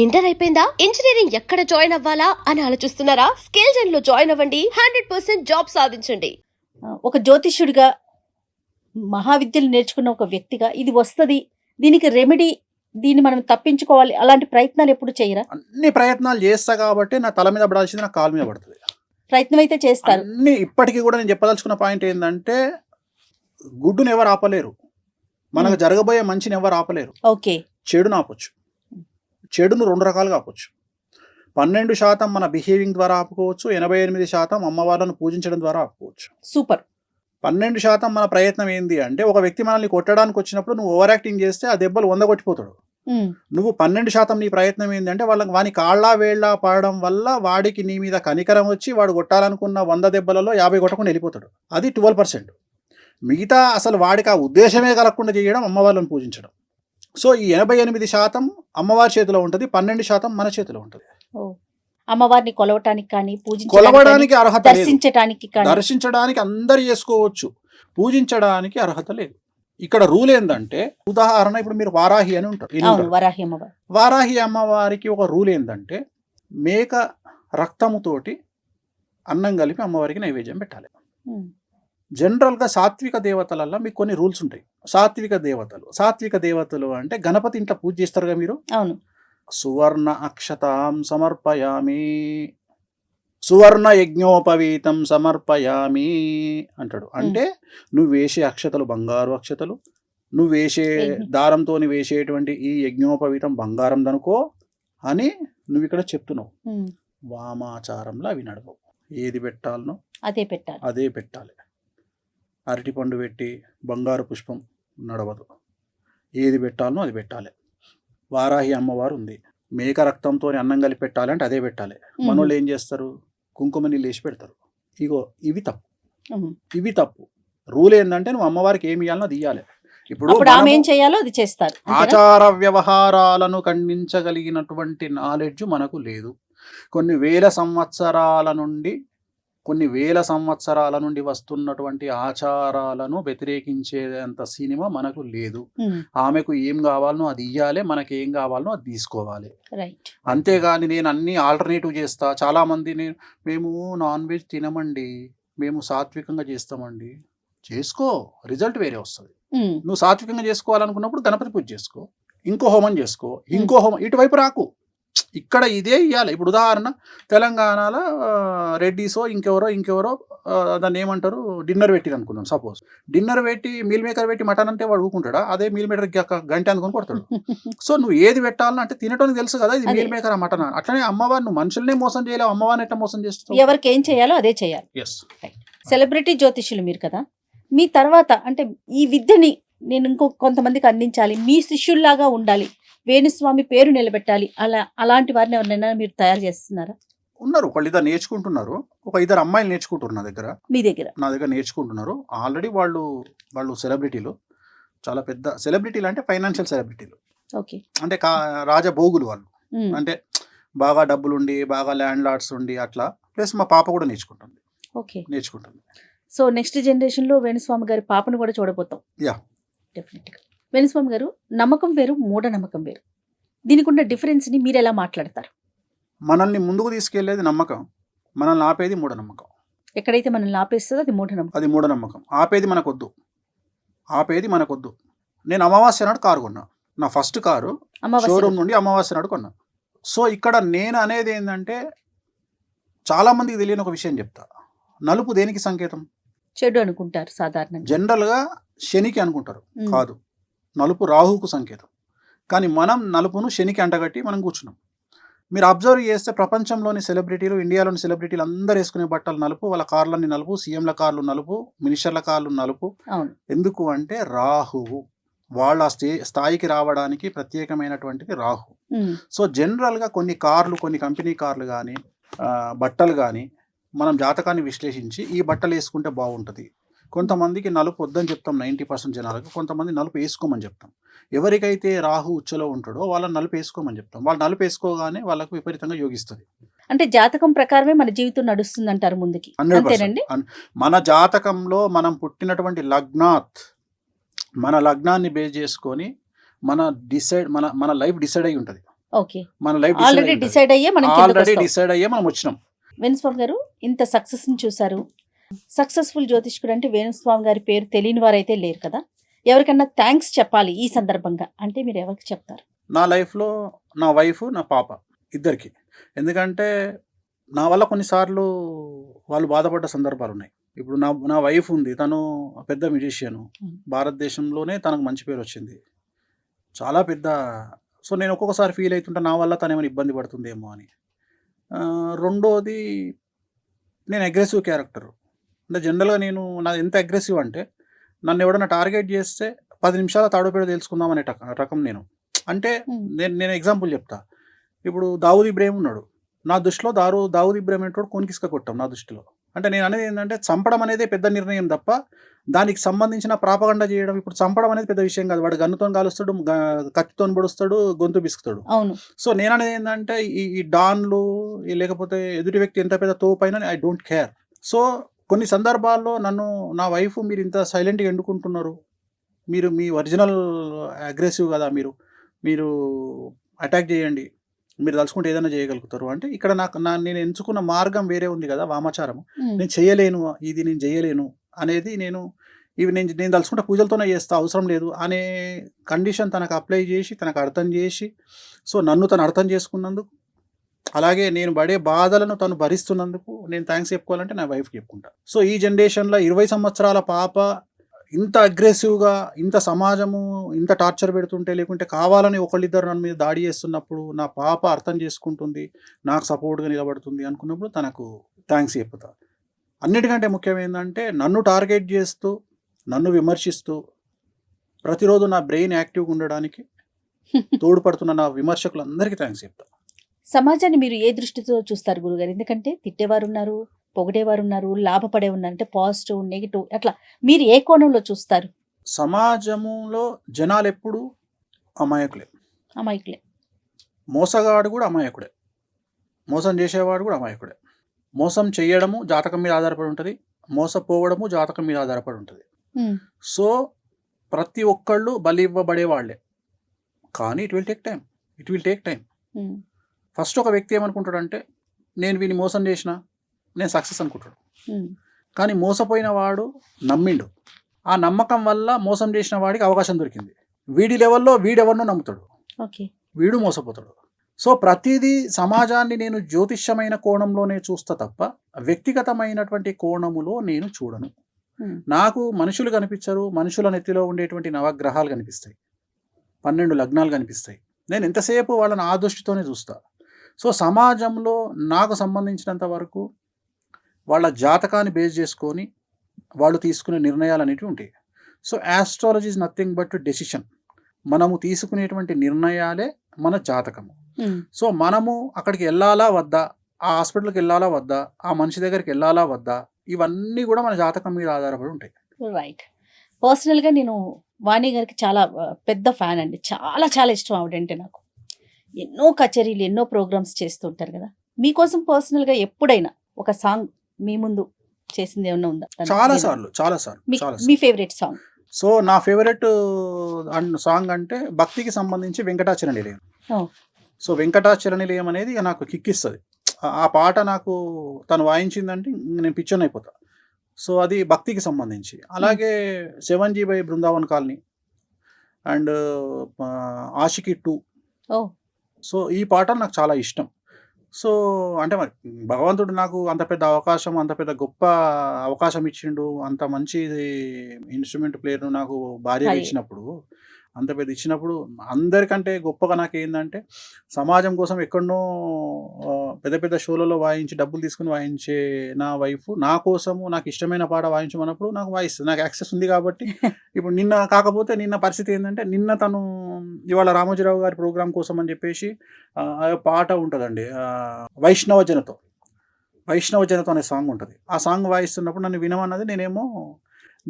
Inter అయిపోయిందా? Engineering ఎక్కడ join అవ్వాలా అని ఆలోచిస్తున్నారా? స్కిల్ జెన్ లో జాయిన్ అవ్వండి. 100% జాబ్ సాధించండి. ఒక జ్యోతిష్యుడిగా మహావిద్యలు నేర్చుకున్న ఒక వ్యక్తిగా ఇది వస్తది, దీనికి రెమెడీ, దీన్ని మనం తప్పించుకోవాలి, అలాంటి ప్రయత్నాలు ఎప్పుడు చేయరా? అన్ని ప్రయత్నాలు చేస్తా కాబట్టి నా తల మీద పడాల్సింది నా కాలు మీద పడుతుంది. ప్రయత్నం అయితే చేస్తారు. అన్ని ఇప్పటికీ కూడా నేను చెప్పదలుచుకున్న పాయింట్ ఏంటంటే, గుడ్డును ఎవరు ఆపలేరు, మనకు జరగబోయే మంచిని ఎవరు ఆపలేరు. ఓకే, చెడును ఆపొచ్చు. చెడును 2 రకాలుగా ఆపొచ్చు. 12% మన బిహేవింగ్ ద్వారా ఆపుకోవచ్చు, 88% అమ్మవార్లను పూజించడం ద్వారా ఆపుకోవచ్చు. సూపర్. 12% మన ప్రయత్నం ఏంది అంటే, ఒక వ్యక్తి మనల్ని కొట్టడానికి వచ్చినప్పుడు నువ్వు ఓవర్ యాక్టింగ్ చేస్తే ఆ దెబ్బలు 100 కొట్టిపోతాడు. నువ్వు 12% నీ ప్రయత్నం ఏంటంటే, వాని కాళ్ళ వేళ్ళ పడడం వల్ల వాడికి నీ మీద కనికరం వచ్చి వాడు కొట్టాలనుకున్న 100 దెబ్బలలో 50 కొట్టకుండా వెళ్ళిపోతాడు. అది 12%. మిగతా అసలు వాడికి ఆ ఉద్దేశమే కలగకుండా చేయడం అమ్మవార్లను పూజించడం. సో ఈ 88% అమ్మవారి చేతిలో ఉంటుంది, 12% మన చేతిలో ఉంటుంది. అమ్మవారిని కొలవటానికి కానీ, కొలవడానికి అర్హత లేదు, దర్శించడానికి అందరు చేసుకోవచ్చు, పూజించడానికి అర్హత లేదు. ఇక్కడ రూల్ ఏంటంటే, ఉదాహరణ ఇప్పుడు మీరు వారాహి అని ఉంటారు, వారాహి అమ్మవారికి ఒక రూల్ ఏంటంటే, మేక రక్తముతోటి అన్నం కలిపి అమ్మవారికి నైవేద్యం పెట్టాలి. జనరల్గా సాత్విక దేవతలలో మీకు కొన్ని రూల్స్ ఉంటాయి. సాత్విక దేవతలు అంటే గణపతి ఇంట్లో పూజ చేస్తారుగా మీరు. అవును. సువర్ణ అక్షతాం సమర్పయామి, సువర్ణ యజ్ఞోపవీతం సమర్పయామి అంటాడు. అంటే నువ్వు వేసే అక్షతలు బంగారు అక్షతలు, నువ్వు వేసే దారంతో వేసేటువంటి ఈ యజ్ఞోపవీతం బంగారం దనుకో అని నువ్వు ఇక్కడ చెప్తున్నావు. వామాచారంలో అవి నడవవు. ఏది పెట్టాలనో అదే పెట్టాలి. అరటిపండు పెట్టి బంగారు పుష్పం నడవదు. ఏది పెట్టాలనో అది పెట్టాలి. వారాహి అమ్మవారు ఉంది, మేక రక్తంతో అన్నం కలిపి పెట్టాలంటే అదే పెట్టాలి. మనోళ్ళు ఏం చేస్తారు, కుంకుమ నీళ్ళు వేసి పెడతారు. ఇగో ఇవి తప్పు. రూల్ ఏంటంటే, నువ్వు అమ్మవారికి ఏమి ఇవ్వాలనో అది ఇవ్వాలి. ఇప్పుడు అది చేస్తారు. ఆచార వ్యవహారాలను ఖండించగలిగినటువంటి నాలెడ్జ్ మనకు లేదు. కొన్ని వేల సంవత్సరాల నుండి వస్తున్నటువంటి ఆచారాలను వ్యతిరేకించేంత సినిమా మనకు లేదు. ఆమెకు ఏం కావాలనో అది ఇయ్యాలి, మనకి ఏం కావాలనో అది తీసుకోవాలి. అంతేగాని నేను అన్ని ఆల్టర్నేటివ్ చేస్తా. చాలా మంది మేము నాన్ వెజ్ తినమండి, మేము సాత్వికంగా చేస్తామండి. చేసుకో, రిజల్ట్ వేరే వస్తుంది. నువ్వు సాత్వికంగా చేసుకోవాలనుకున్నప్పుడు గణపతి పూజ చేసుకో, ఇంకో హోమం చేసుకో, ఇటువైపు రాకు. ఇక్కడ ఇదే ఇవ్వాలి. ఇప్పుడు ఉదాహరణ, తెలంగాణలో రెడ్డిసో ఇంకెవరో దాన్ని ఏమంటారు, డిన్నర్ పెట్టిరు అనుకుందాం. సపోజ్ డిన్నర్ పెట్టి మీల్ మేకర్ పెట్టి మటన్ అంటే వాడు ఊకుంటాడా? అదే మీల్ మేకర్ గంట అనుకుని కొడతాడు. సో నువ్వు ఏది పెట్టాలని అంటే తినటానికి తెలుసు కదా, ఇది మీల్ మేకర్ మటన్. అట్లనే అమ్మవారిని నువ్వు మోసం చేయలేవు, అమ్మవారిని ఎట్లా మోసం చేస్తావు? ఎవరికి ఏం చేయాలో అదే చేయాలి. సెలబ్రిటీ జ్యోతిష్యులు మీరు కదా, మీ తర్వాత అంటే ఈ విద్యని నేను కొంతమందికి అందించాలి, మీ శిష్యుల్లాగా ఉండాలి, వేణుస్వామి పేరు నిలబెట్టాలి, అలాంటి వారిని ఎవరినైనా మీరు తయారు చేస్తున్నారా? ఉన్నారు, ఒకళ్ళు ఇద్దరు నేర్చుకుంటున్నారు. ఒక 2 అమ్మాయిలు నేర్చుకుంటున్నారు నా దగ్గర నేర్చుకుంటున్నారు. ఆల్రెడీ వాళ్ళు సెలబ్రిటీలు, చాలా పెద్ద సెలబ్రిటీలు, అంటే ఫైనాన్షియల్ సెలబ్రిటీలు. ఓకే. అంటే రాజభోగులు వాళ్ళు, అంటే బాగా డబ్బులుండి, బాగా ల్యాండ్ లార్డ్స్ ఉండి అట్లా. ప్లస్ మా పాప కూడా నేర్చుకుంటుంది. సో నెక్స్ట్ జనరేషన్ లో వేణుస్వామి గారి పాపను కూడా చూడబోతాం. డెఫినెట్గా. వేణుస్వామి గారు, నమ్మకం వేరు, మూఢనమ్మకం వేరు. దీనికి ఉన్న డిఫరెన్స్ ని మీరు ఎలా మాట్లాడతారు? మనల్ని ముందుకు తీసుకెళ్లేది నమ్మకం, మనల్ని ఆపేది మూఢనమ్మకం. ఎక్కడైతే మనల్ని ఆపేస్తుందో అది మూఢనమ్మకం. ఆపేది మనకొద్దు. నేను అమావాస్య నాడు కారు కొన్నా, నా ఫస్ట్ కారు షోరూమ్ నుండి అమావాస్య నాడు కొన్నా. సో ఇక్కడ నేను అనేది ఏంటంటే, చాలా మందికి తెలియని ఒక విషయం చెప్తా. నలుపు దేనికి సంకేతం? చెడు అనుకుంటారు సాధారణంగా. జనరల్గా శనికి అనుకుంటారు, కాదు. నలుపు రాహుకు సంకేతం. కానీ మనం నలుపును శనికి అంటగట్టి మనం కూర్చున్నాం. మీరు అబ్జర్వ్ చేస్తే ప్రపంచంలోని సెలబ్రిటీలు, ఇండియాలోని సెలబ్రిటీలు అందరూ వేసుకునే బట్టలు నలుపు, వాళ్ళ కార్లన్నీ నలుపు, సీఎంల కార్లు నలుపు, మినిస్టర్ల కార్లు నలుపు. ఎందుకు అంటే రాహువు, వాళ్ళ స్థాయికి రావడానికి ప్రత్యేకమైనటువంటిది రాహు. సో జనరల్గా కొన్ని కార్లు, కొన్ని కంపెనీ కార్లు కానీ, బట్టలు కానీ మనం జాతకాన్ని విశ్లేషించి ఈ బట్టలు వేసుకుంటే బాగుంటుంది. కొంతమందికి నలుపు వద్దని చెప్తాం 90% జనాలకు, కొంతమంది నలుపు వేసుకోమని చెప్తాం. ఎవరికైతే రాహు ఉచ్చలో ఉంటాడో వాళ్ళని నలుపు వేసుకోమని చెప్తాం. వాళ్ళు నలుపు వేసుకోగానే వాళ్ళకు విపరీతంగా యోగిస్తుంది. అంటే జాతకం ప్రకారమే మన జీవితం నడుస్తుంది అంటారు ముందుకి. 100%. మన జాతకంలో మనం పుట్టినటువంటి మన లగ్నాన్ని బేస్ చేసుకొని మన లైఫ్ డిసైడ్ అయి ఉంటుంది. ఓకే. మన లైఫ్ ఆల్రెడీ డిసైడ్ అయ్యే మనం ఆల్రెడీ డిసైడ్ అయ్యే మనం వచ్చినాం. వేణుస్వామి గారు ఇంత సక్సెస్ ని చూసారు. సక్సెస్ఫుల్ జ్యోతిష్కుడు అంటే వేణుస్వామి గారి పేరు తెలియని వారైతే లేరు కదా. ఎవరికన్నా థ్యాంక్స్ చెప్పాలి ఈ సందర్భంగా అంటే మీరు ఎవరికి చెప్తారు? నా లైఫ్లో నా వైఫ్, నా పాప ఇద్దరికి. ఎందుకంటే నా వల్ల కొన్నిసార్లు వాళ్ళు బాధపడ్డ సందర్భాలు ఉన్నాయి. ఇప్పుడు నా వైఫ్ ఉంది, తను పెద్ద మ్యూజిషియను, భారతదేశంలోనే తనకు మంచి పేరు వచ్చింది, చాలా పెద్ద. సో నేను ఒక్కొక్కసారి ఫీల్ అవుతుంటా నా వల్ల తను ఏమైనా ఇబ్బంది పడుతుందేమో అని. రెండోది, నేను అగ్రెసివ్ క్యారెక్టర్. అంటే జనరల్గా నాది ఎంత అగ్రెసివ్ అంటే, నన్ను ఎవడన్నా టార్గెట్ చేస్తే 10 నిమిషాల తాడోపేడో తెలుసుకుందాం అనే రకం నేను. అంటే నేను ఎగ్జాంపుల్ చెప్తా. ఇప్పుడు దావుద్ ఇబ్రాహిం ఉన్నాడు, నా దృష్టిలో దావుద్ ఇబ్రాహిం అంటే కొనికిసుక కొట్టాం నా దృష్టిలో. అంటే నేను అనేది ఏంటంటే, చంపడం అనేది పెద్ద నిర్ణయం తప్ప దానికి సంబంధించిన ప్రాపగండా చేయడం, ఇప్పుడు చంపడం అనేది పెద్ద విషయం కాదు. వాడు గన్నుతో కాలుస్తాడు, కత్తితో పొడుస్తాడు, గొంతు బిసుకుతాడు. అవును. సో నేను అనేది ఏంటంటే, ఈ డాన్లు లేకపోతే ఎదుటి వ్యక్తి ఎంత పెద్ద తోపైనా ఐ డోంట్ కేర్. సో కొన్ని సందర్భాల్లో నా వైఫ్, మీరు ఇంత సైలెంట్గా ఎండుకుంటున్నారు, మీరు మీ ఒరిజినల్ అగ్రెసివ్ కదా, మీరు అటాక్ చేయండి, మీరు తలుచుకుంటే ఏదైనా చేయగలుగుతారు అంటే, ఇక్కడ నేను ఎంచుకున్న మార్గం వేరే ఉంది కదా, వామాచారం. నేను చేయలేను, ఇది నేను చేయలేను అనేది నేను తలుచుకుంటే పూజలతోనే చేస్తా, అవసరం లేదు అనే కండిషన్ తనకు అప్లై చేసి, తనకు అర్థం చేసి, సో నన్ను తను అర్థం చేసుకున్నందుకు, అలాగే నేను పడే బాధలను తను భరిస్తున్నందుకు నేను థ్యాంక్స్ చెప్పుకోవాలంటే నా వైఫ్కి చెప్పుకుంటా. సో ఈ జనరేషన్లో 20 సంవత్సరాల పాప ఇంత అగ్రెసివ్గా, ఇంత సమాజము ఇంత టార్చర్ పెడుతుంటే, లేకుంటే కావాలని ఒకళ్ళిద్దరు నన్ను మీద దాడి చేస్తున్నప్పుడు నా పాప అర్థం చేసుకుంటుంది, నాకు సపోర్ట్గా నిలబడుతుంది అనుకున్నప్పుడు తనకు థ్యాంక్స్ చెప్పుతా. అన్నిటికంటే ముఖ్యం ఏంటంటే, నన్ను టార్గెట్ చేస్తూ, నన్ను విమర్శిస్తూ, ప్రతిరోజు నా బ్రెయిన్ యాక్టివ్గా ఉండడానికి తోడ్పడుతున్న నా విమర్శకులందరికీ థ్యాంక్స్ చెప్తా. సమాజాన్ని మీరు ఏ దృష్టితో చూస్తారు గురుగారు? ఎందుకంటే తిట్టేవారు ఉన్నారు, పొగిడేవారు ఉన్నారు, లాభపడే ఉన్నారు, అంటే పాజిటివ్, నెగిటివ్, అట్లా మీరు ఏ కోణంలో చూస్తారు? సమాజంలో జనాలు ఎప్పుడు అమాయకులే. మోసగాడు కూడా అమాయకుడే, మోసం చేసేవాడు కూడా అమాయకుడే. మోసం చేయడము జాతకం మీద ఆధారపడి ఉంటుంది, మోసపోవడము జాతకం మీద ఆధారపడి ఉంటుంది. సో ప్రతి ఒక్కళ్ళు బలి ఇవ్వబడే వాళ్ళే, కానీ it will take time. First ఒక వ్యక్తి ఏమనుకుంటాడంటే, నేను వీని మోసం చేసిన, నేను సక్సెస్ అనుకుంటాడు. కానీ మోసపోయిన వాడు నమ్మిండు, ఆ నమ్మకం వల్ల మోసం చేసిన వాడికి అవకాశం దొరికింది. వీడి లెవెల్లో వీడెవరినో నమ్ముతాడు, వీడు మోసపోతాడు. సో ప్రతిదీ సమాజాన్ని నేను జ్యోతిష్యమైన కోణంలోనే చూస్తా తప్ప వ్యక్తిగతమైనటువంటి కోణములో నేను చూడను. నాకు మనుషులు కనిపించరు, మనుషుల నెత్తిలో ఉండేటువంటి నవగ్రహాలు కనిపిస్తాయి, 12 లగ్నాలు కనిపిస్తాయి. నేను ఎంతసేపు వాళ్ళని ఆ దృష్టితోనే చూస్తా. సో సమాజంలో నాకు సంబంధించినంత వరకు వాళ్ళ జాతకాన్ని బేస్ చేసుకొని వాళ్ళు తీసుకునే నిర్ణయాలు అనేటివి ఉంటాయి. So astrology is nothing but decision. మనము తీసుకునేటువంటి నిర్ణయాలే మన జాతకము. సో మనము అక్కడికి వెళ్ళాలా వద్దా, ఆ హాస్పిటల్కి వెళ్ళాలా వద్దా, ఆ మనిషి దగ్గరికి వెళ్ళాలా వద్దా, ఇవన్నీ కూడా మన జాతకం మీద ఆధారపడి ఉంటాయి. రైట్. పర్సనల్గా నేను వాణి గారికి చాలా పెద్ద ఫ్యాన్ అండి, చాలా చాలా ఇష్టం ఆవిడంటే నాకు. ఎన్నో కచేరీలు, ఎన్నో ప్రోగ్రామ్స్ చేస్తుంటారు కదా. మీకోసం పర్సనల్గా ఎప్పుడైనా ఒక సాంగ్ మీ ముందు చేసింది ఏమన్నా ఉందా? చాలా సార్లు. మీ ఫేవరెట్ సాంగ్? సో నా ఫేవరెట్ సాంగ్ అంటే భక్తికి సంబంధించి వెంకటాచల నిలయం. సో వెంకటాచల నిలయం అనేది నాకు కిక్కిస్తుంది. ఆ పాట నాకు తను వాయించిందంటే నేను పిచ్చన్ అయిపోతా. సో అది భక్తికి సంబంధించి. అలాగే 7G by Brindavan colony and Aashiqui 2. So ఈ పాటలు నాకు చాలా ఇష్టం. సో అంటే మరి భగవంతుడు నాకు అంత పెద్ద అవకాశం, అంత పెద్ద గొప్ప అవకాశం ఇచ్చిండు, అంత మంచి ఇన్స్ట్రుమెంట్ ప్లేయర్ను నాకు భార్యగా ఇచ్చినప్పుడు, అంత పెద్ద ఇచ్చినప్పుడు అందరికంటే గొప్పగా నాకు ఏంటంటే, సమాజం కోసం ఎక్కడనో పెద్ద పెద్ద షోలలో వాయించి డబ్బులు తీసుకుని వాయించే నా వైఫ్ నా కోసము నాకు ఇష్టమైన పాట వాయించమన్నప్పుడు నాకు వాయిస్తుంది. నాకు యాక్సెస్ ఉంది కాబట్టి. ఇప్పుడు నిన్న పరిస్థితి ఏంటంటే, నిన్న తను ఇవాళ రామోజీరావు గారి ప్రోగ్రాం కోసం అని చెప్పేసి పాట ఉంటుందండి, వైష్ణవ జనతో అనే సాంగ్ ఉంటుంది. ఆ సాంగ్ వాయిస్తున్నప్పుడు నన్ను వినమన్నది, నేనేమో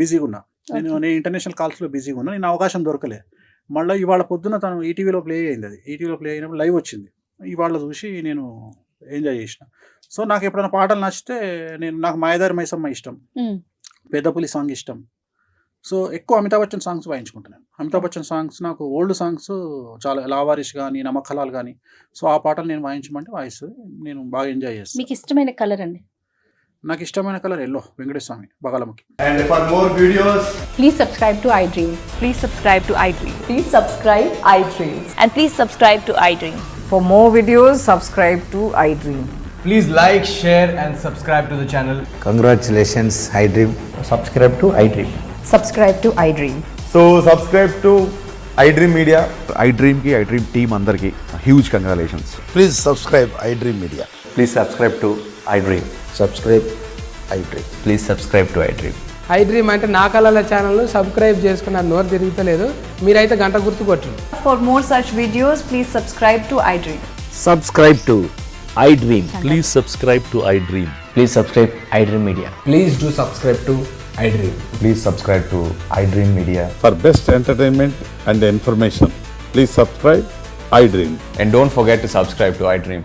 బిజీగా ఉన్నా, నేను ఇంటర్నేషనల్ కాల్స్లో బిజీగా ఉన్నా, నేను అవకాశం దొరకలే. మళ్ళీ ఇవాళ పొద్దున తను ఈటీవీలో ప్లే అయింది, అది ఈటీవీలో ప్లే అయినప్పుడు లైవ్ వచ్చింది, ఇవాళ చూసి నేను ఎంజాయ్ చేసిన. సో నాకు ఎప్పుడైనా పాటలు నచ్చితే నాకు మాయదారి మైసమ్మ ఇష్టం, పెద్దపులి సాంగ్ ఇష్టం, సో ఎక్కువ అమితాబ్ బచ్చన్ సాంగ్స్ వాయించుకుంటున్నాను. అమితాబ్ బచ్చన్ సాంగ్స్ నాకు ఓల్డ్ సాంగ్స్ చాలా లావారిష్ కానీ నమక్కలాలు కానీ సో ఆ పాటలు నేను వాయించమంటే వాయిస్తుంది, నేను బాగా ఎంజాయ్ చేస్తాను. మీకు ఇష్టమైన కలర్ అండి? నాకు ఇష్టమైన colour yellow, Venkateswara Swamy Bagalamukhi. And for more videos, Please subscribe to iDream. Please subscribe to iDream. Please subscribe iDream. And please subscribe to iDream. For more videos, subscribe to iDream. please like, share and subscribe to the channel. Congratulations, iDream. Subscribe to iDream. Subscribe to iDream. So subscribe to iDream Media. iDream ki iDream team అందరికి huge congratulations. Please subscribe iDream Media. Please subscribe to iDream. Subscribe iDream. Please subscribe to iDream. iDream అంటే నా కళల channel subscribe చేసుకున్న నోరు తిరుగుతలేదు, మీరైతే గంట గుర్తు కొట్టండి. For more such videos, please subscribe to iDream. Subscribe to iDream. Please subscribe to iDream. Please subscribe iDream Media. Please do subscribe to iDream. Please subscribe to iDream Media. For best entertainment and information, please subscribe iDream. And don't forget to subscribe to iDream.